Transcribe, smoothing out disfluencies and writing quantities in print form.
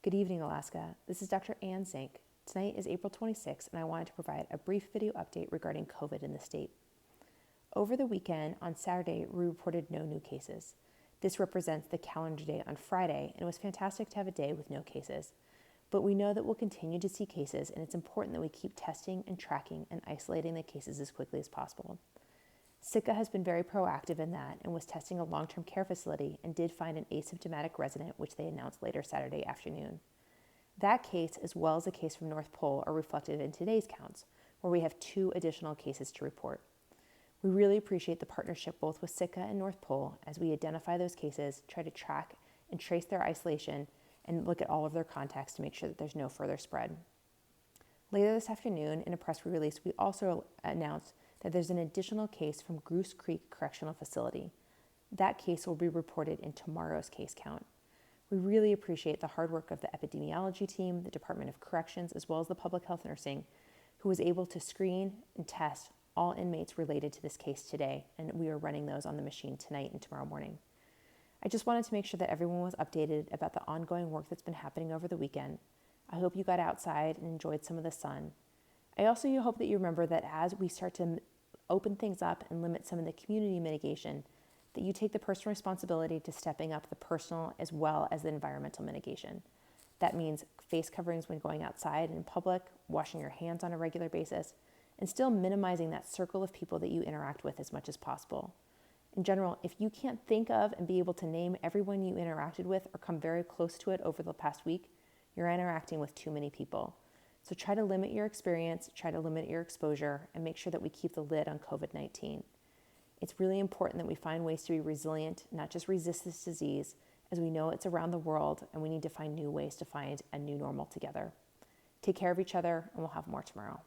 Good evening, Alaska. This is Dr. Ann Zink. Tonight is April 26th, and I wanted to provide a brief video update regarding COVID in the state. Over the weekend, on Saturday, we reported no new cases. This represents the calendar day on Friday, and it was fantastic to have a day with no cases. But we know that we'll continue to see cases, and it's important that we keep testing and tracking and isolating the cases as quickly as possible. Sitka has been very proactive in that and was testing a long-term care facility and did find an asymptomatic resident, which they announced later Saturday afternoon. That case, as well as a case from North Pole, are reflected in today's counts, where we have 2 additional cases to report. We really appreciate the partnership both with Sitka and North Pole as we identify those cases, try to track and trace their isolation, and look at all of their contacts to make sure that there's no further spread. Later this afternoon, in a press release, we also announced that there's an additional case from Goose Creek Correctional Facility. That case will be reported in tomorrow's case count. We really appreciate the hard work of the epidemiology team, the Department of Corrections, as well as the public health nursing, who was able to screen and test all inmates related to this case today, and we are running those on the machine tonight and tomorrow morning. I just wanted to make sure that everyone was updated about the ongoing work that's been happening over the weekend. I hope you got outside and enjoyed some of the sun. I also hope that you remember that as we start to open things up and limit some of the community mitigation, that you take the personal responsibility to stepping up the personal as well as the environmental mitigation. That means face coverings when going outside and in public, washing your hands on a regular basis, and still minimizing that circle of people that you interact with as much as possible. In general, if you can't think of and be able to name everyone you interacted with or come very close to it over the past week, you're interacting with too many people. So try to limit your experience, try to limit your exposure, and make sure that we keep the lid on COVID-19. It's really important that we find ways to be resilient, not just resist this disease, as we know it's around the world and we need to find new ways to find a new normal together. Take care of each other, and we'll have more tomorrow.